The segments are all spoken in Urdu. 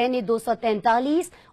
NA 243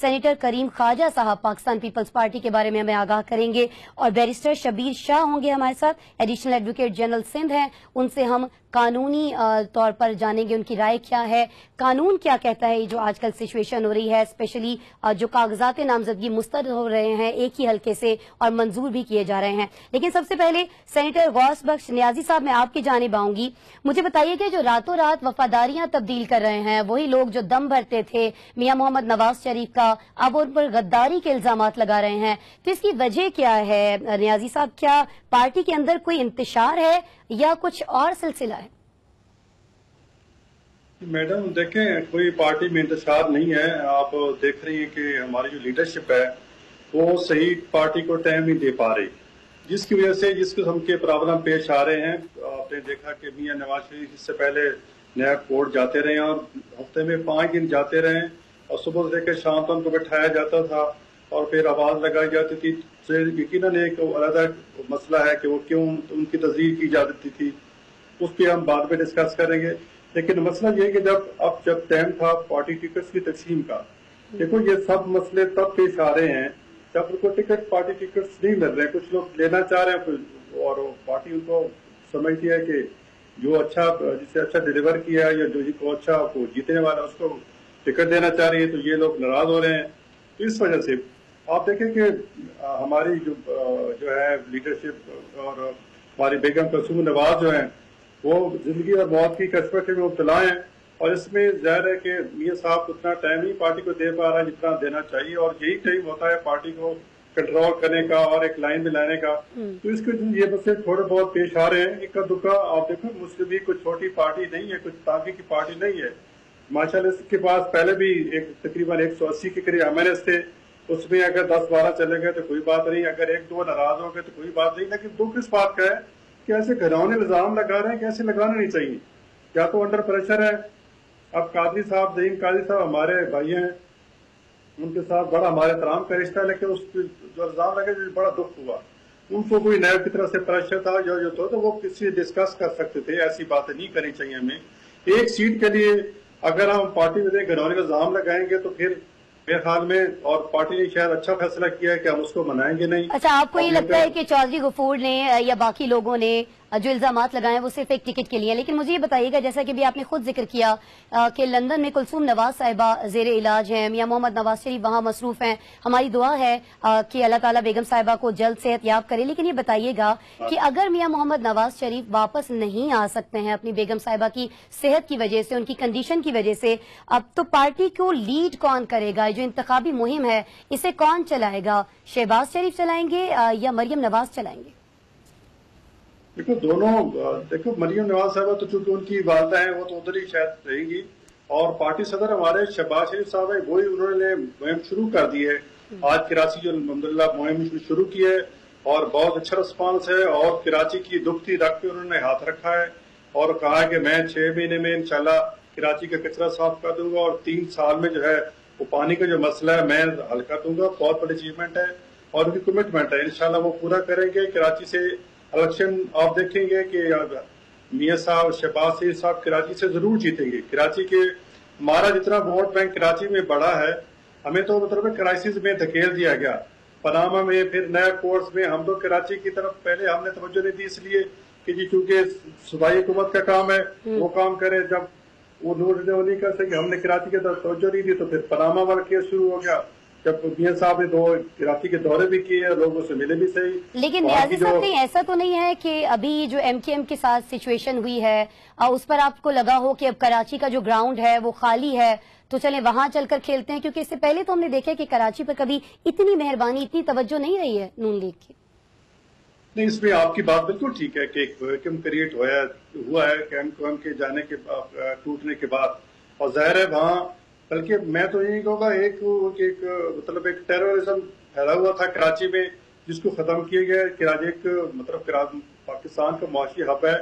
سینیٹر کریم خواجہ صاحب پاکستان پیپلز پارٹی کے بارے میں ہمیں آگاہ کریں گے, اور بیرسٹر شبیر شاہ ہوں گے ہمارے ساتھ, ایڈیشنل ایڈوکیٹ جنرل سندھ ہیں, ان سے ہم قانونی طور پر جانیں گے ان کی رائے کیا ہے, قانون کیا کہتا ہے جو آج کل سچویشن ہو رہی ہے, اسپیشلی جو کاغذات نامزدگی مسترد ہو رہے ہیں ایک ہی حلقے سے اور منظور بھی کیے جا رہے ہیں. لیکن سب سے پہلے سینیٹر غوث بخش نیازی صاحب, میں آپ کی جانب آؤں گی. مجھے بتائیے کہ جو راتوں رات وفاداریاں تبدیل کر رہے ہیں وہی لوگ جو دم بھرتے تھے میاں محمد نواز شریف کا, اب ان پر غداری کے الزامات لگا رہے ہیں, تو اس کی وجہ کیا ہے نیازی صاحب؟ کیا پارٹی کے اندر کوئی انتشار ہے یا کچھ اور سلسلہ ہے؟ میڈم دیکھیں, کوئی پارٹی میں انتشار نہیں ہے. آپ دیکھ رہی ہیں کہ ہماری جو لیڈرشپ ہے وہ صحیح پارٹی کو ٹائم نہیں دے پا رہی, جس کی وجہ سے جس قسم کے پرابلم پیش آ رہے ہیں. آپ نے دیکھا کہ میاں نواز شریف اس سے پہلے نیب کورٹ جاتے رہے اور ہفتے میں 5 دن جاتے رہے, اور صبح سے لے کے شام تک ان کو بٹھایا جاتا تھا اور پھر آواز لگائی جاتی تھی. یقیناً ایک علیحدہ مسئلہ ہے کہ وہ کیوں ان کی تزویر کی جاتی تھی, اس پہ ہم بعد میں ڈسکس کریں گے. لیکن مسئلہ یہ کہ جب ٹائم تھا پارٹی ٹکٹس کی تقسیم کا, دیکھو یہ سب مسئلے تب پیش آ رہے ہیں جب ان کو پارٹی ٹکٹس نہیں مل رہے. کچھ لوگ لینا چاہ رہے ہیں اور پارٹی ان کو سمجھتی ہے کہ جو اچھا جسے اچھا ڈیلیور کیا ہے یا جو اچھا کو جیتنے والا اس کو ٹکٹ دینا چاہ رہی ہے, تو یہ لوگ ناراض ہو رہے ہیں. اس وجہ سے آپ دیکھیں کہ ہماری جو ہے لیڈرشپ اور ہماری بیگم کلثوم نواز جو ہیں وہ زندگی اور موت کی کشمکش میں مبتلا ہیں, اور اس میں ظاہر ہے کہ میاں صاحب اتنا ٹائم ہی پارٹی کو دے پا رہا ہے جتنا دینا چاہیے, اور یہی ٹائم ہوتا ہے پارٹی کو کنٹرول کرنے کا اور ایک لائن میں لانے کا. تو اس کے یہ مسئلے تھوڑے بہت پیش آ رہے ہیں. اکا دکا آپ دیکھو مسلم لیگ کوئی چھوٹی پارٹی نہیں ہے, کچھ تانگی کی پارٹی نہیں ہے. ماشاءاللہ اس کے پاس پہلے بھی تقریباً 180 کے قریب MNS تھے, اس میں اگر 10-12 چلے گئے تو کوئی بات نہیں, اگر 1-2 ناراض ہو گئے تو کوئی بات نہیں. لیکن دکھ اس بات کا ہے کہ ایسے گھرانے الزام لگا رہے ہیں کہ ایسے لگانا نہیں چاہیے, یا تو انڈر پریشر ہے. اب قادری صاحب زعیم قادری صاحب ہمارے بھائی ہیں, ان کے ساتھ بڑا ہمارے احترام کا رشتہ ہے, لیکن اس جو الزام لگے جو بڑا دکھ ہوا. ان کو کوئی نیب کی طرف سے پریشر تھا جو تو وہ کسی سے ڈسکس کر سکتے تھے. ایسی باتیں نہیں کرنی چاہیے ہمیں. ایک سیٹ کے لیے اگر ہم پارٹی میں گھرانے کا الزام لگائیں گے تو پھر میرے خیال میں, اور پارٹی نے شاید اچھا فیصلہ کیا ہے کہ ہم اس کو منائیں گے نہیں. اچھا, آپ کو یہ لگتا ہے کہ چودھری غفور نے یا باقی لوگوں نے جو الزامات لگائے وہ صرف ایک ٹکٹ کے لیے؟ لیکن مجھے یہ بتائیے گا, جیسا کہ بھی آپ نے خود ذکر کیا کہ لندن میں کلثوم نواز صاحبہ زیر علاج ہیں, میاں محمد نواز شریف وہاں مصروف ہیں. ہماری دعا ہے کہ اللہ تعالیٰ بیگم صاحبہ کو جلد صحت یاب کرے. لیکن یہ بتائیے گا کہ اگر میاں محمد نواز شریف واپس نہیں آ سکتے ہیں اپنی بیگم صاحبہ کی صحت کی وجہ سے, ان کی کنڈیشن کی وجہ سے, اب تو پارٹی کو لیڈ کون کرے گا؟ جو انتخابی مہم ہے اسے کون چلائے گا؟ شہباز شریف چلائیں گے یا مریم نواز چلائیں گے؟ دیکھو دونوں, دیکھو مریم نواز صاحبہ تو چونکہ ان کی والدہ ہیں وہ تو ادھر ہی شاید رہیں گی, اور پارٹی صدر ہمارے شہباز شریف صاحب ہیں, وہی انہوں نے مہم شروع کر دی ہے. آج کراچی جو الحمدللہ مہم شروع کی ہے اور بہت اچھا رسپانس ہے, اور کراچی کی دکھتی رکھ پہ انہوں نے ہاتھ رکھا ہے اور کہا ہے کہ میں 6 مہینے میں انشاءاللہ کراچی کا کچرا صاف کر دوں گا, اور 3 سال میں جو ہے وہ پانی کا جو مسئلہ ہے میں حل کر دوں گا. بہت بڑی اچیومنٹ ہے اور ان کی کمٹمنٹ ہے, انشاءاللہ وہ پورا کریں گے. کراچی سے الیکشن آپ دیکھیں گے کہ میاں صاحب شہباز شریف صاحب کراچی سے ضرور جیتیں گے. کراچی کے ہمارا جتنا ووٹ بینک کراچی میں بڑا ہے, ہمیں تو مطلب کرائسس میں دھکیل دیا گیا, پاناما میں, پھر نیا کورس میں. ہم تو کراچی کی طرف پہلے ہم نے توجہ نہیں دی, اس لیے کہ جی چونکہ صوبائی حکومت کا کام ہے وہ کام کرے. جب وہ نور نہیں کر سکے, ہم نے کراچی کی طرف توجہ نہیں دی, تو پھر پاناما والا کیس شروع ہو گیا. جب میاں صاحب نے 2 کراچی کے دورے بھی کیے, لوگوں سے ملے بھی صحیح. لیکن نیازی صاحب کہیں ایسا تو نہیں ہے کہ ابھی جو MKM کے ساتھ سچویشن ہوئی ہے اس پر آپ کو لگا ہو کہ اب کراچی کا جو گراؤنڈ ہے وہ خالی ہے تو چلیں وہاں چل کر کھیلتے ہیں؟ کیونکہ اس سے پہلے تو ہم نے دیکھا کہ کراچی پر کبھی اتنی مہربانی, اتنی توجہ نہیں رہی ہے نون لیگ کی. نہیں, اس میں آپ کی بات بالکل ٹھیک ہے کہ ایک ویکیوم کریٹ ہوا ہے MKM کے جانے کے ٹوٹنے کے بعد, اور ظاہر ہے وہاں, بلکہ میں تو یہی کہوں گا ایک مطلب ایک ٹیررزم پھیلا ہوا تھا کراچی میں جس کو ختم کیا گیا. کراچی ایک مطلب پاکستان کا معاشی ہب ہے,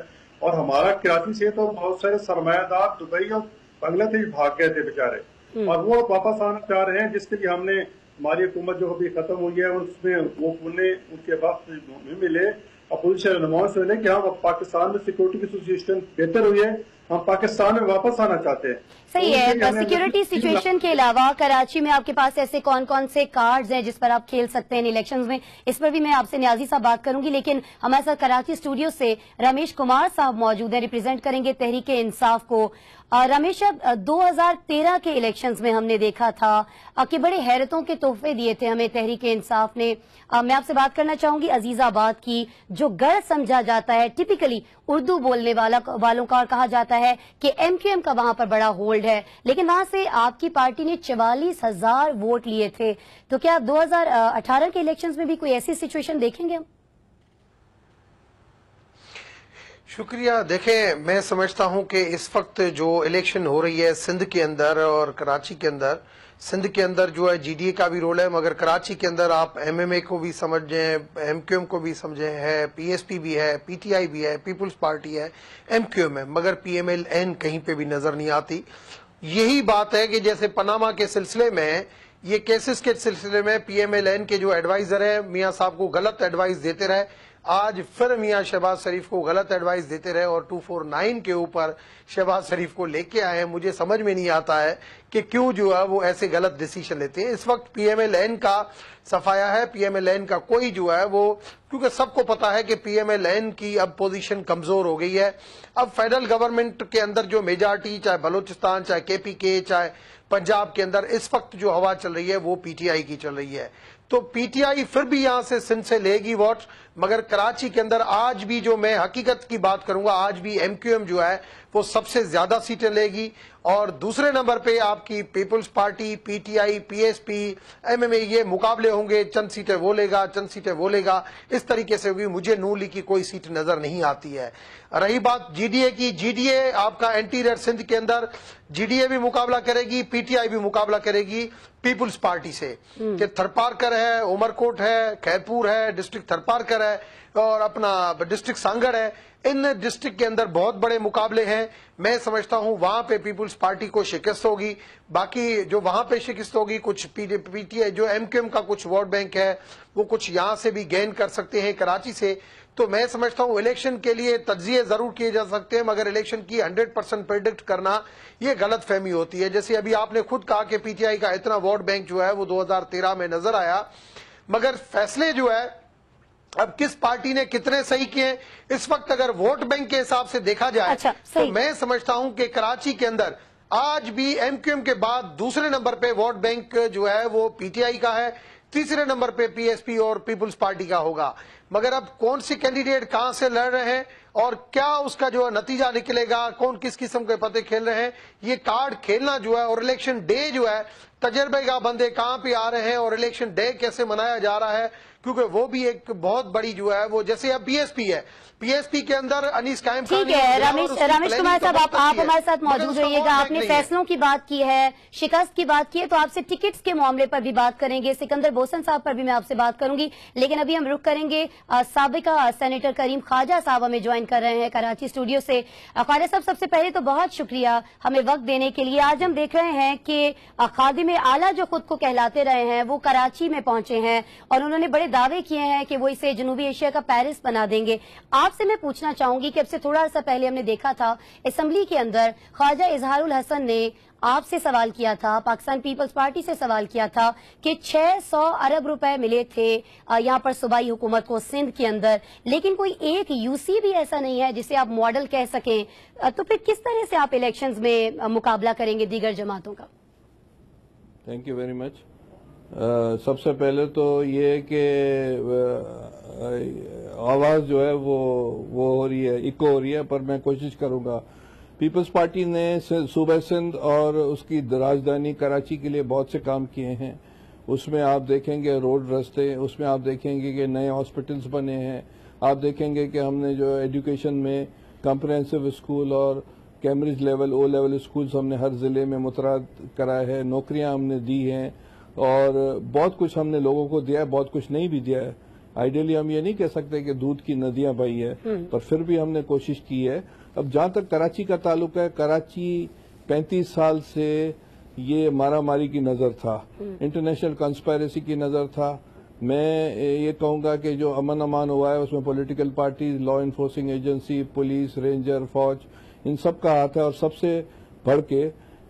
اور ہمارا کراچی سے تو بہت سارے سرمایہ دار دبئی اور بنگلہ دیش بھاگ گئے تھے بیچارے, اور وہ واپس آنا چاہ رہے ہیں, جس کے لیے ہم نے ہماری حکومت جو ابھی ختم ہوئی ہے اس میں وہ پونے ان کے وقت ملے اپوزیشن رہنماؤں سے ملے کہ ہم پاکستان میں سیکورٹی کی سچویشن بہتر ہوئی ہے, ہم پاکستان میں واپس آنا چاہتے ہیں. صحیح ہے. سیکورٹی سچویشن کے علاوہ کراچی میں آپ کے پاس ایسے کون کون سے کارڈز ہیں جس پر آپ کھیل سکتے ہیں الیکشنز میں؟ اس پر بھی میں آپ سے نیازی صاحب بات کروں گی، لیکن ہمارے ساتھ کراچی اسٹوڈیو سے رمیش کمار صاحب موجود ہیں، ریپرزینٹ کریں گے تحریک انصاف کو. رمیش صاحب، 2013 کے الیکشنز میں ہم نے دیکھا تھا کہ بڑے حیرتوں کے تحفے دیے تھے ہمیں تحریک انصاف نے. میں آپ سے بات کرنا چاہوں گی عزیز آباد کی، جو گڑھ سمجھا جاتا ہے ٹپیکلی اردو بولنے والوں کا، اور کہا جاتا ہے کہ ایم کیو ایم کا وہاں پر بڑا ہولڈ ہے، لیکن وہاں سے آپ کی پارٹی نے 44,000 ووٹ لیے تھے. تو کیا 2018 کے الیکشنز میں بھی کوئی ایسی سچویشن دیکھیں گے ہم؟ شکریہ. دیکھیں، میں سمجھتا ہوں کہ اس وقت جو الیکشن ہو رہی ہے سندھ کے اندر اور کراچی کے اندر، سندھ کے اندر جو ہے جی ڈی اے کا بھی رول ہے، مگر کراچی کے اندر آپ ایم ایم اے کو بھی سمجھیں، ایم کیو ایم کو بھی سمجھیں، ہے پی ایس پی بھی ہے، پی ٹی آئی بھی ہے، پیپلز پارٹی ہے، ایم کیو ایم ہے، مگر پی ایم ایل این کہیں پہ بھی نظر نہیں آتی. یہی بات ہے کہ جیسے پاناما کے سلسلے میں، یہ کیسز کے سلسلے میں پی ایم ایل این کے جو ایڈوائزر ہیں میاں صاحب کو غلط ایڈوائز دیتے رہے، آج پھر میاں شہباز شریف کو غلط ایڈوائز دیتے رہے اور 249 کے اوپر شہباز شریف کو لے کے آئے ہیں. مجھے سمجھ میں نہیں آتا ہے کہ کیوں جو ہے وہ ایسے غلط ڈیسیشن لیتے ہیں. اس وقت پی ایم ایل این کا صفایا ہے، پی ایم ایل این کا کوئی جو ہے وہ، کیونکہ سب کو پتا ہے کہ پی ایم ایل این کی اب پوزیشن کمزور ہو گئی ہے. اب فیڈرل گورنمنٹ کے اندر جو میجارٹی، چاہے بلوچستان، چاہے کے پی کے، چاہے پنجاب کے اندر اس وقت جو ہوا چل رہی ہے وہ پی ٹی آئی کی چل رہی ہے. تو پی ٹی آئی پھر بھی یہاں سے سندھ سے لے گی ووٹ، مگر کراچی کے اندر آج بھی جو میں حقیقت کی بات کروں گا، آج بھی ایم کیو ایم جو ہے وہ سب سے زیادہ سیٹیں لے گی، اور دوسرے نمبر پہ آپ کی Peoples Party, P T I, P S P, M M A, یہ مقابلے ہوں گے، چند سیٹیں وہ لے گا، چند سیٹیں وہ لے گا. اس طریقے سے بھی مجھے نون لیگ کی کوئی سیٹ نظر نہیں آتی ہے. رہی بات جی ڈی اے کی، جی ڈی اے آپ کا انٹیریئر سندھ کے اندر جی ڈی اے بھی مقابلہ کرے گی، پی ٹی آئی بھی مقابلہ کرے گی پیپلز پارٹی سے، کہ تھرپارکر ہے، عمر کوٹ ہے، خیرپور ہے، ڈسٹرکٹ تھرپارکر ہے، اور اپنا ڈسٹرکٹ سانگڑ ہے. ان ڈسٹرکٹ کے اندر بہت بڑے مقابلے ہیں. میں سمجھتا ہوں وہاں پہ پیپلز پارٹی کو شکست ہوگی. باقی جو وہاں پہ شکست ہوگی، کچھ پی ٹی آئی، جو ایم کیو ایم کا کچھ ووٹ بینک ہے، وہ کچھ یہاں سے بھی گین کر سکتے ہیں کراچی سے. تو میں سمجھتا ہوں الیکشن کے لیے تجزیے ضرور کیے جا سکتے ہیں، مگر الیکشن کی 100% پریڈکٹ کرنا یہ غلط فہمی ہوتی ہے. جیسے ابھی آپ نے خود کہا کہ پی ٹی آئی کا اتنا ووٹ بینک جو ہے وہ 2013 میں نظر آیا، مگر فیصلے جو ہے اب کس پارٹی نے کتنے صحیح کیے، اس وقت اگر ووٹ بینک کے حساب سے دیکھا جائے تو میں سمجھتا ہوں کہ کراچی کے اندر آج بھی ایم کیو ایم کے بعد دوسرے نمبر پہ ووٹ بینک جو ہے وہ پی ٹی آئی کا ہے، تیسرے نمبر پہ پی ایس پی اور پیپلز پارٹی کا ہوگا. مگر اب کون سی کینڈیڈیٹ کہاں سے لڑ رہے ہیں اور کیا اس کا جو نتیجہ نکلے گا، کون کس قسم کے پتے کھیل رہے ہیں، یہ کارڈ کھیلنا جو ہے، اور الیکشن ڈے جو ہے، تجربے کا بندے کہاں پہ آ رہے ہیں اور الیکشن ڈے کیسے منایا جا رہا ہے، کیونکہ وہ بھی ایک بہت بڑی جو ہے وہ، جیسے اب پی ایس پی ہے، پی ایس پی کے اندر انیس قائم خان. ٹھیک ہے رمیش کمار صاحب، آپ ہمارے ساتھ موجود رہیے گا. آپ نے فیصلوں کی بات کی ہے، شکست کی بات کی ہے، تو آپ سے ٹکٹس کے معاملے پر بھی بات کریں گے. سکندر بوسن صاحب پر بھی میں آپ سے بات کروں گی، لیکن ابھی ہم رخ کریں گے سابقہ سینیٹر کریم خواجہ صاحب ہمیں جوائن کر رہے ہیں کراچی اسٹوڈیو سے. خواجہ صاحب، سب سے پہلے تو بہت شکریہ ہمیں وقت دینے کے لیے. آج ہم دیکھ رہے ہیں کہ خادم اعلیٰ جو خود کو کہلاتے رہے ہیں وہ کراچی میں پہنچے ہیں، اور انہوں نے بڑے دعوے کیے ہیں کہ وہ اسے جنوبی ایشیا کا پیرس بنا دیں گے. آپ سے میں پوچھنا چاہوں گی کہ اب سے تھوڑا سا پہلے ہم نے دیکھا تھا اسمبلی کے اندر خواجہ اظہار الحسن نے آپ سے سوال کیا تھا، پاکستان پیپلز پارٹی سے سوال کیا تھا کہ 600 ارب روپے ملے تھے یہاں پر صوبائی حکومت کو سندھ کے اندر، لیکن کوئی ایک یو سی بھی ایسا نہیں ہے جسے آپ ماڈل کہہ سکیں. تو پھر کس طرح سے آپ الیکشنز میں مقابلہ کریں گے دیگر جماعتوں کا؟ Thank you very much. سب سے پہلے تو یہ کہ آواز جو ہے وہ ہو رہی ہے، ایکو ہو رہی ہے، پر میں کوشش کروں گا. پیپلز پارٹی نے صوبہ سندھ اور اس کی راجدھانی کراچی کے لیے بہت سے کام کیے ہیں. اس میں آپ دیکھیں گے روڈ رستے، اس میں آپ دیکھیں گے کہ نئے ہاسپٹلز بنے ہیں، آپ دیکھیں گے کہ ہم نے جو ایجوکیشن میں کمپریہنسو اسکول اور Cambridge level, O level schools ہم نے ہر ضلع میں متعارف کرائے ہیں، نوکریاں ہم نے دی ہیں، اور بہت کچھ ہم نے لوگوں کو دیا ہے، بہت کچھ نہیں بھی دیا ہے. آئیڈیلی ہم یہ نہیں کہہ سکتے کہ دودھ کی ندیاں بہی ہے، پر پھر بھی ہم نے کوشش کی ہے. اب جہاں تک کراچی کا تعلق ہے، کراچی 35 سال سے یہ مارا ماری کی نظر تھا، انٹرنیشنل کنسپائریسی کی نظر تھا. میں یہ کہوں گا کہ جو امن امان ہوا ہے اس میں political parties, law enforcing agency, police, ranger, فوج، ان سب کا ہاتھ ہے، اور سب سے بڑھ کے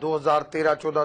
2013-14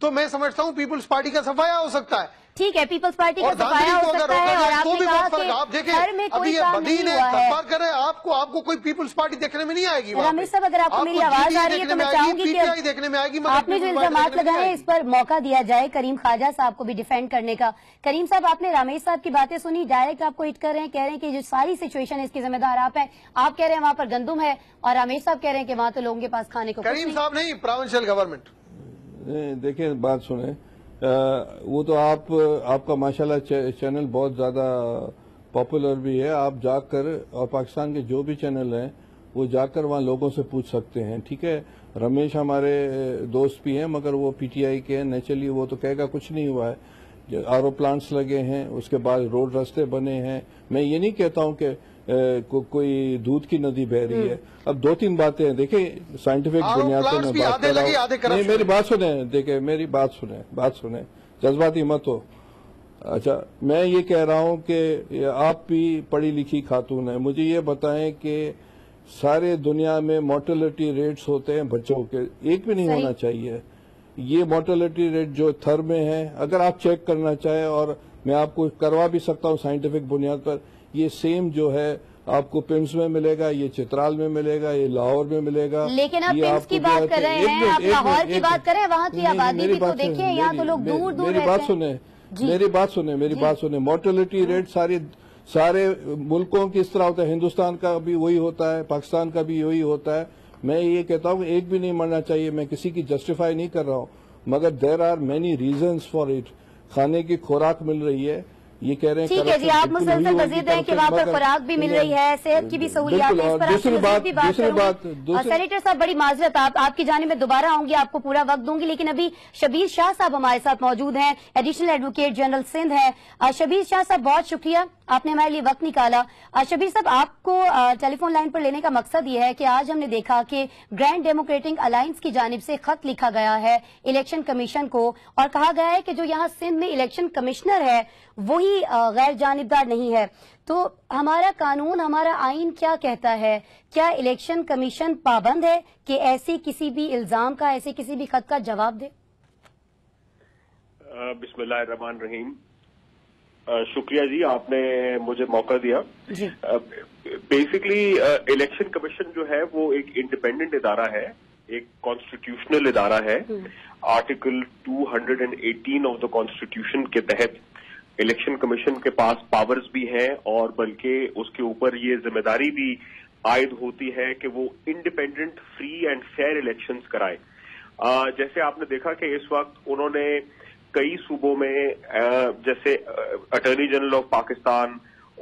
تو میں سمجھتا ہوں پیپلز پارٹی کا صفایا ہو سکتا ہے. ٹھیک ہے, پیپلز پارٹی کا صفایا ہو سکتا ہے, اور آپ نے کہا کہ گھر میں کوئی کام نہیں ہوا ہے. آپ کو کوئی پیپلز پارٹی دیکھنے میں نہیں آئے گی. رمیش صاحب, اگر آپ کو میری آواز آ رہی ہے تو میں چاہوں گی کہ دیکھنے میں آئے گی. آپ نے جو الزامات لگائے ہیں اس پر موقع دیا جائے کریم خواجہ صاحب کو بھی ڈیفینڈ کرنے کا. کریم صاحب, آپ نے رمیش صاحب کی باتیں سنی, ڈائریکٹ آپ کو ہٹ کر رہے ہیں, کہہ رہے ہیں کہ جو ساری سچویشن ہے اس کی ذمہ دار آپ ہیں. آپ کہہ رہے ہیں وہاں پر گندم ہے, اور رمیش صاحب کہہ رہے ہیں کہ وہاں تو لوگوں کے پاس کھانے کو. کریم صاحب نہیں, پروونشل گورنمنٹ. دیکھیں بات سنیں, وہ تو آپ کا ماشاءاللہ چینل بہت زیادہ پاپولر بھی ہے. آپ جا کر, اور پاکستان کے جو بھی چینل ہیں وہ جا کر وہاں لوگوں سے پوچھ سکتے ہیں. ٹھیک ہے, رمیش ہمارے دوست بھی ہیں مگر وہ پی ٹی آئی کے ہیں. نیچرلی وہ تو کہے گا کچھ نہیں ہوا ہے, آر او پلانٹس لگے ہیں, اس کے بعد روڈ راستے بنے ہیں. میں یہ نہیں کہتا ہوں کہ کوئی دودھ کی ندی بہ رہی ہے. اب 2-3 باتیں ہیں, دیکھیں سائنٹیفک بنیاد پر میں بات کر رہا ہوں. نہیں, میری بات سنیں, دیکھیں میری بات سنیں, جذباتی مت ہو. اچھا, میں یہ کہہ رہا ہوں کہ آپ بھی پڑھی لکھی خاتون ہیں, مجھے یہ بتائیں کہ سارے دنیا میں مورٹلٹی ریٹس ہوتے ہیں بچوں کے, ایک بھی نہیں ہونا چاہیے. یہ مورٹلٹی ریٹ جو تھر میں ہے, اگر آپ چیک کرنا چاہیں, اور میں آپ کو کروا بھی سکتا ہوں سائنٹیفک بنیاد پر, یہ سیم جو ہے آپ کو پمس میں ملے گا, یہ چترال میں ملے گا, یہ لاہور میں ملے گا. لیکن آپ پمس کی بات کر رہے ہیں, آپ لاہور کی بات کر رہے ہیں, وہاں کی آبادی بھی تو دیکھیں, یہاں تو لوگ دور دور رہتے ہیں. میری بات سنیں, مورٹلٹی ریٹ سارے ملکوں کی اس طرح ہوتا ہے. ہندوستان کا بھی وہی ہوتا ہے, پاکستان کا بھی وہی ہوتا ہے. میں یہ کہتا ہوں کہ ایک بھی نہیں مرنا چاہیے. میں کسی کی جسٹیفائی نہیں کر رہا ہوں, مگر there are many reasons for it. کھانے کی خوراک مل رہی ہے, یہ کہہ رہے ہیں ٹھیک ہے جی, آپ مسلسل مزید ہیں کہ وہاں پر خوراک بھی مل رہی ہے, صحت کی بھی سہولیات ہے, اس پر آپ سے مزید بھی بات کروں گی. سینیٹر صاحب, بڑی معذرت, آپ کی جانب میں دوبارہ آؤں گی, آپ کو پورا وقت دوں گی, لیکن ابھی شبیر شاہ صاحب ہمارے ساتھ موجود ہیں, ایڈیشنل ایڈوکیٹ جنرل سندھ ہے. شبیر شاہ صاحب, بہت شکریہ, آپ نے ہمارے لیے وقت نکالا. شبیر صاحب, آپ کو ٹیلی فون لائن پر لینے کا مقصد یہ ہے کہ آج ہم نے دیکھا کہ گرینڈ ڈیموکریٹک الائنس کی جانب سے خط لکھا گیا ہے الیکشن کمیشن کو, اور کہا گیا ہے کہ جو یہاں سندھ میں الیکشن کمشنر ہے وہی غیر جانبدار نہیں ہے. تو ہمارا قانون, ہمارا آئین کیا کہتا ہے؟ کیا الیکشن کمیشن پابند ہے کہ ایسی کسی بھی الزام کا, ایسے کسی بھی خط کا جواب دے؟ بسم اللہ الرحمن الرحیم. شکریہ جی, آپ نے مجھے موقع دیا. بیسکلی الیکشن کمیشن جو ہے وہ ایک انڈیپینڈنٹ ادارہ ہے, ایک کانسٹیٹیوشنل ادارہ ہے. آرٹیکل 218 آف دا کانسٹیٹیوشن کے تحت الیکشن کمیشن کے پاس پاورز بھی ہیں, اور بلکہ اس کے اوپر یہ ذمہ داری بھی عائد ہوتی ہے کہ وہ independent, free and fair elections کرائے. جیسے آپ نے دیکھا کہ اس وقت انہوں نے کئی صوبوں میں جیسے اٹارنی جنرل آف پاکستان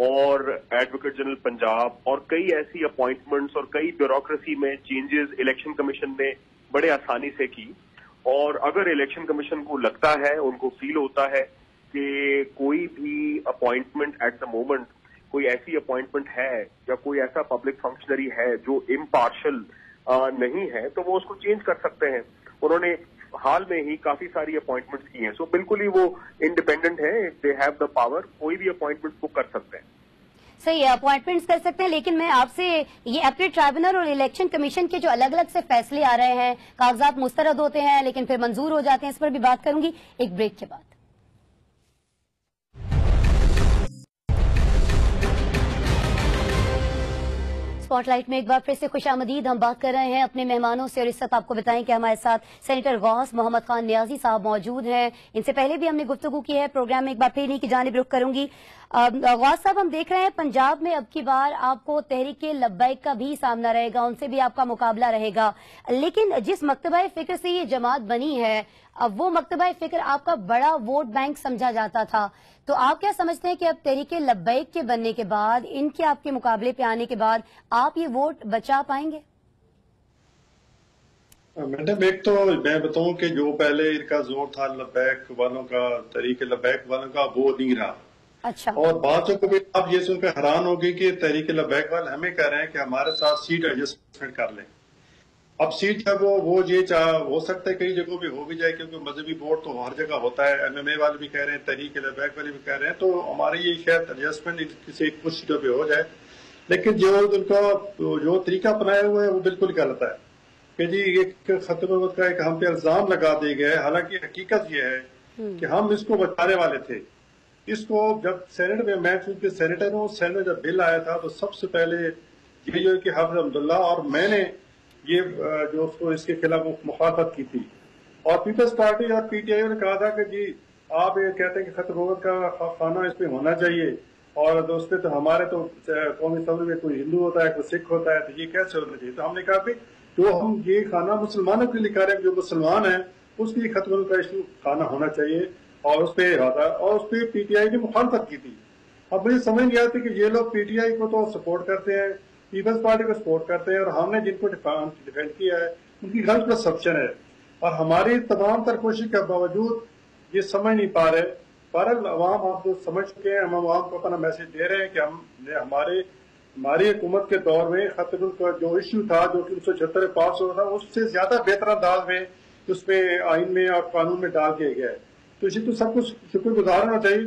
اور ایڈوکیٹ جنرل پنجاب اور کئی ایسی اپوائنٹمنٹس اور کئی بیوروکریسی میں چینجز الیکشن کمیشن نے بڑے آسانی سے کی. اور اگر الیکشن کمیشن کو لگتا ہے, ان کو فیل ہوتا ہے کہ کوئی بھی اپوائنٹمنٹ ایٹ دا مومنٹ, کوئی ایسی اپوائنٹمنٹ ہے یا کوئی ایسا پبلک فنکشنری ہے جو امپارشل نہیں ہے, تو وہ اس کو چینج کر سکتے ہیں. انہوں نے حال میں ہی کافی ساری اپوائنٹمنٹس کی ہیں, سو بالکل ہی وہ انڈیپینڈنٹ ہیں, دے ہیو دا پاور, کوئی بھی اپوائنٹمنٹ بک کر سکتے ہیں. صحیح ہے, اپوائنٹمنٹس کر سکتے ہیں, لیکن میں آپ سے یہ اپیل ٹرائبونل اور الیکشن کمیشن کے جو الگ الگ سے فیصلے آ رہے ہیں, کاغذات مسترد ہوتے ہیں لیکن پھر منظور ہو جاتے ہیں, اس پر بھی بات کروں گی ایک بریک کے بعد. اسپاٹ لائٹ میں ایک بار پھر سے خوش آمدید. ہم بات کر رہے ہیں اپنے مہمانوں سے, اور اس وقت آپ کو بتائیں کہ ہمارے ساتھ سینیٹر غوث محمد خان نیازی صاحب موجود ہیں. ان سے پہلے بھی ہم نے گفتگو کی ہے پروگرام میں, ایک بار پھر انہی کی جانب رخ کروں گی. غوث صاحب, ہم دیکھ رہے ہیں پنجاب میں اب کی بار آپ کو تحریک لبیک کا بھی سامنا رہے گا, ان سے بھی آپ کا مقابلہ رہے گا, لیکن جس مکتبہ فکر سے یہ جماعت بنی ہے اب وہ مکتبہ فکر آپ کا بڑا ووٹ بینک سمجھا جاتا تھا, تو آپ کیا سمجھتے ہیں کہ اب تحریک لبیک کے بننے کے بعد, ان کے آپ کے مقابلے پہ آنے کے بعد آپ یہ ووٹ بچا پائیں گے؟ میڈم, ایک تو میں بتاؤں کہ جو پہلے ان کا زور تھا لبیک والوں کا, تحریک لبیک والوں کا, وہ نہیں رہا. اچھا. اور بات کو بھی آپ یہ سن کر حیران ہوگی کہ تحریک لبیک والے ہمیں کہہ رہے ہیں کہ ہمارے ساتھ سیٹ ایڈجسٹمنٹ کر لیں. اب سیٹ ہے وہ یہ ہو سکتا ہے کئی جگہوں پہ ہو بھی جائے, کیونکہ مذہبی ووٹ تو ہر جگہ ہوتا ہے. MMA والے بھی کہہ رہے ہیں, تحریک لبیک والے بھی کہہ رہے ہیں, تو ہماری یہ شاید ایڈجسٹمنٹ کسی کچھ سیٹوں پہ ہو جائے. لیکن جو ان کا جو طریقہ اپنایا ہوا ہے وہ بالکل غلط ہے. کہ جی ایک ختم نبوت کا ایک ہم پہ الزام لگا دیا گیا ہے، حالانکہ حقیقت یہ ہے کہ ہم اس کو بچانے والے تھے۔ اس کو جب سینٹ میں چونکہ سینیٹر ہوں، سینٹ میں جب بل آیا تھا تو سب سے پہلے یہ جو ہے کہ حافظ عبداللہ اور میں نے یہ جو اس کو اس کے خلاف مخالفت کی تھی، اور پیپلز پارٹی اور پی ٹی آئی نے کہا تھا کہ جی آپ یہ کہتے ہیں کہ ختم نبوت کا خانہ اس پہ ہونا چاہیے، اور اس پہ تو ہمارے تو قومی اسمبلی میں کوئی ہندو ہوتا ہے کوئی سکھ ہوتا ہے، تو یہ کیسے ہونا چاہیے؟ تو ہم نے کہا کہ جو ہم یہ خانہ مسلمانوں کے لیے کہہ رہے ہیں، جو مسلمان ہیں اس کے لیے ختم نبوت کا ایشو خانہ ہونا چاہیے، اور اس پہ ہوتا ہے، اور اس پہ پی ٹی آئی نے مخالفت کی تھی۔ اب مجھے سمجھ نہیں آتی کہ یہ لوگ پی ٹی آئی کو تو سپورٹ کرتے ہیں، پیپلز پارٹی کو سپورٹ کرتے ہیں، اور ہم نے جن کو ڈیفینڈ کیا ہے ان کی غلط پرسپشن ہے، اور ہماری تمام تر کوشش کے باوجود یہ سمجھ نہیں پا رہے۔ بہرحال عوام آپ کو سمجھ چکے ہیں، ہم عوام کو اپنا میسج دے رہے ہیں کہ ہماری حکومت کے دور میں ختم نبوت کا جو ایشو تھا جو کہ 1976 میں پاس ہوا تھا، اس سے زیادہ بہتر انداز میں اس میں آئین میں اور قانون میں ڈال دیا گیا ہے، تو اسی تو سب کچھ شکر گزار ہونا چاہیے،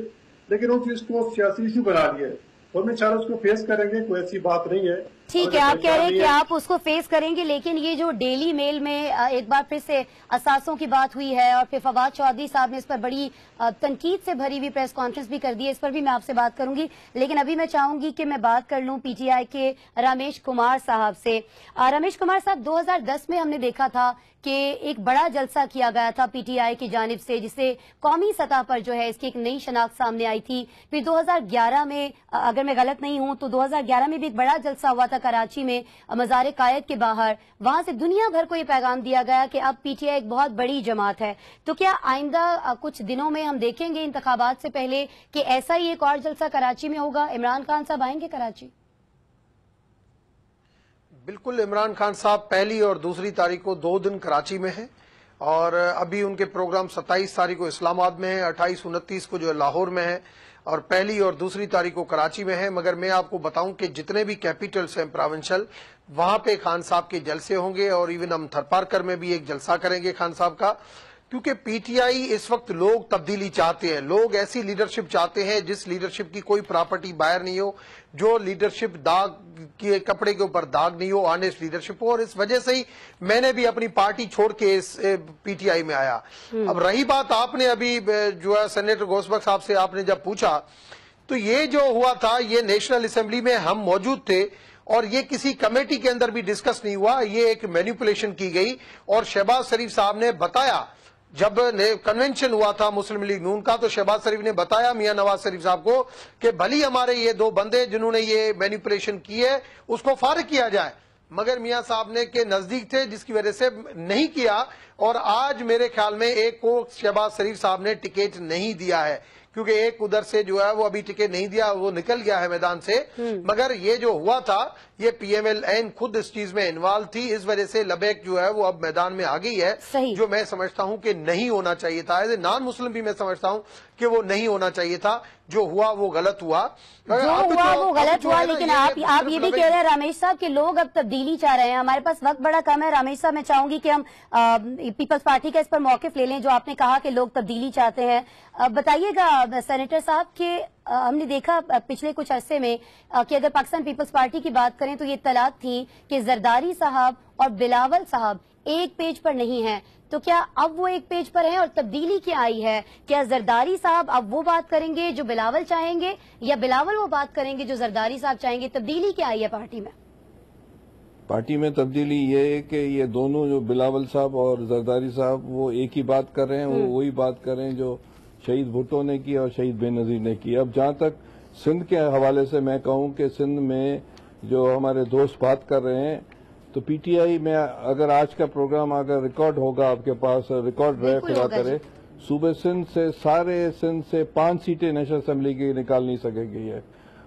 لیکن اس چیز کو سیاسی ایشو بنا دیا ہے، تو ہم انشاءاللہ اس کو فیس کریں گے، کوئی ایسی بات نہیں ہے۔ ٹھیک ہے، آپ کہہ رہے ہیں کہ آپ اس کو فیس کریں گے، لیکن یہ جو ڈیلی میل میں ایک بار پھر سے اثاثوں کی بات ہوئی ہے، اور پھر فواد چودھری صاحب نے اس پر بڑی تنقید سے بھری ہوئی پریس کانفرنس بھی کر دی ہے، اس پر بھی میں آپ سے بات کروں گی، لیکن ابھی میں چاہوں گی کہ میں بات کر لوں پی ٹی آئی کے رمیش کمار صاحب سے۔ رمیش کمار صاحب، 2010 میں ہم نے دیکھا تھا کہ ایک بڑا جلسہ کیا گیا تھا پی ٹی آئی کی جانب سے، جسے قومی سطح پر جو ہے اس کی ایک نئی شناخت سامنے آئی تھی۔ پھر 2011 میں، اگر میں غلط نہیں ہوں تو 2011 میں بھی ایک بڑا جلسہ ہوا تھا کراچی میں مزار قائد کے باہر، وہاں سے دنیا بھر کو یہ پیغام دیا گیا کہ اب پی ٹی آئی ایک بہت بڑی جماعت ہے۔ تو کیا آئندہ کچھ دنوں میں ہم دیکھیں گے انتخابات سے پہلے کہ ایسا ہی ایک اور جلسہ کراچی میں ہوگا؟ عمران خان صاحب آئیں گے کراچی؟ بالکل، عمران خان صاحب 1 اور 2 تاریخ کو 2 دن کراچی میں ہیں، اور ابھی ان کے پروگرام 27 تاریخ کو اسلام آباد میں ہیں، 28 29 کو جو ہے لاہور میں ہے، اور 1 اور 2 تاریخ کو کراچی میں ہے۔ مگر میں آپ کو بتاؤں کہ جتنے بھی کیپیٹلز ہیں پراونشل، وہاں پہ خان صاحب کے جلسے ہوں گے، اور ایون ہم تھرپارکر میں بھی ایک جلسہ کریں گے خان صاحب کا، کیونکہ پی ٹی آئی اس وقت لوگ تبدیلی چاہتے ہیں، لوگ ایسی لیڈرشپ چاہتے ہیں جس لیڈرشپ کی کوئی پراپرٹی باہر نہیں ہو، جو لیڈرشپ داغ کے کپڑے کے اوپر داغ نہیں ہو، آنےسٹ لیڈرشپ ہو، اور اس وجہ سے ہی میں نے بھی اپنی پارٹی چھوڑ کے اس پی ٹی آئی میں آیا۔ اب رہی بات، آپ نے ابھی جو ہے سینیٹر گوسبک صاحب سے آپ نے جب پوچھا، تو یہ جو ہوا تھا یہ نیشنل اسمبلی میں ہم موجود تھے، اور یہ کسی کمیٹی کے اندر بھی ڈسکس نہیں ہوا، یہ ایک مینیپولیشن کی گئی، اور شہباز شریف صاحب نے بتایا، جب کنونشن ہوا تھا مسلم لیگ نون کا، تو شہباز شریف نے بتایا میاں نواز شریف صاحب کو کہ بھلی ہمارے یہ 2 بندے جنہوں نے یہ مینیپولیشن کی ہے اس کو فارغ کیا جائے، مگر میاں صاحب نے کے نزدیک تھے جس کی وجہ سے نہیں کیا، اور آج میرے خیال میں ایک کو شہباز شریف صاحب نے ٹکٹ نہیں دیا ہے، کیونکہ ایک ادھر سے جو ہے وہ ابھی ٹکٹ نہیں دیا، وہ نکل گیا ہے میدان سے۔ مگر یہ جو ہوا تھا یہ پی ایم ایل این خود اس چیز میں انوالو تھی، اس وجہ سے لبیک جو ہے وہ اب میدان میں آ گئی ہے، جو میں سمجھتا ہوں کہ نہیں ہونا چاہیے تھا، ایز اے نان مسلم بھی میں سمجھتا ہوں کہ وہ نہیں ہونا چاہیے تھا، جو ہوا وہ غلط ہوا، وہ غلط ہوا۔ لیکن آپ یہ بھی کہہ رہے ہیں رمیش صاحب کہ لوگ اب تبدیلی چاہ رہے ہیں، ہمارے پاس وقت بڑا کم ہے رمیش صاحب، میں چاہوں گی کہ ہم پیپلز پارٹی کا اس پر موقف لے لیں، جو آپ نے کہا کہ لوگ تبدیلی چاہتے ہیں۔ بتائیے گا سینیٹر صاحب کہ ہم نے دیکھا پچھلے کچھ عرصے میں کہ اگر پاکستان پیپلز پارٹی کی بات کریں تو یہ اطلاعات تھی کہ زرداری صاحب اور بلاول صاحب ایک پیج پر نہیں ہیں، تو کیا اب وہ ایک پیج پر ہیں اور تبدیلی کیا آئی ہے؟ کیا زرداری صاحب اب وہ بات کریں گے جو بلاول چاہیں گے، یا بلاول وہ بات کریں گے جو زرداری صاحب چاہیں گے؟ تبدیلی کیا آئی ہے پارٹی میں؟ پارٹی میں تبدیلی یہ ہے کہ یہ دونوں جو بلاول صاحب اور زرداری صاحب وہ ایک ہی بات کر رہے ہیں، وہ وہی بات کر رہے ہیں جو شہید بھٹو نے کی اور شہید بے نظیر نے کی۔ اب جہاں تک سندھ کے حوالے سے میں کہوں کہ سندھ میں جو ہمارے دوست بات کر رہے ہیں، تو پی ٹی آئی میں اگر آج کا پروگرام اگر ریکارڈ ہوگا آپ کے پاس، ریکارڈ رہے خدا کرے، صوبے سندھ سے سارے سندھ سے 5 سیٹیں نیشنل اسمبلی کی نکال نہیں سکے گی ہے،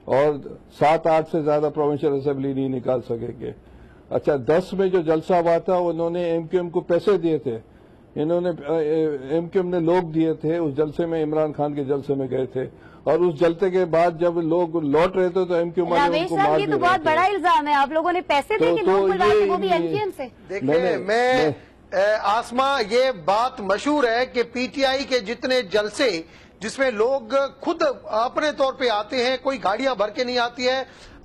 اور 7-8 سے زیادہ پروونشل اسمبلی نہیں نکال سکے گے۔ اچھا 10 میں جو جلسہ ہوا تھا انہوں نے ایم کیو ایم کو پیسے دیے تھے، انہوں نے ایم کیو ایم نے لوگ دیے تھے، اس جلسے میں عمران خان کے جلسے میں گئے تھے، اور اس جلسے کے بعد جب لوگ لوٹ رہے تھے تو ایم کیو ایم ان کو مار یہ تو بہت بڑا الزام ہے، آپ لوگوں نے پیسے دے کے لوگ بلوائے تھے، وہ بھی ایم کیو ایم سے۔ دیکھیں میں آسما یہ بات مشہور ہے کہ پی ٹی آئی کے جتنے جلسے جس میں لوگ خود اپنے طور پہ آتے ہیں، کوئی گاڑیاں بھر کے نہیں آتی ہے،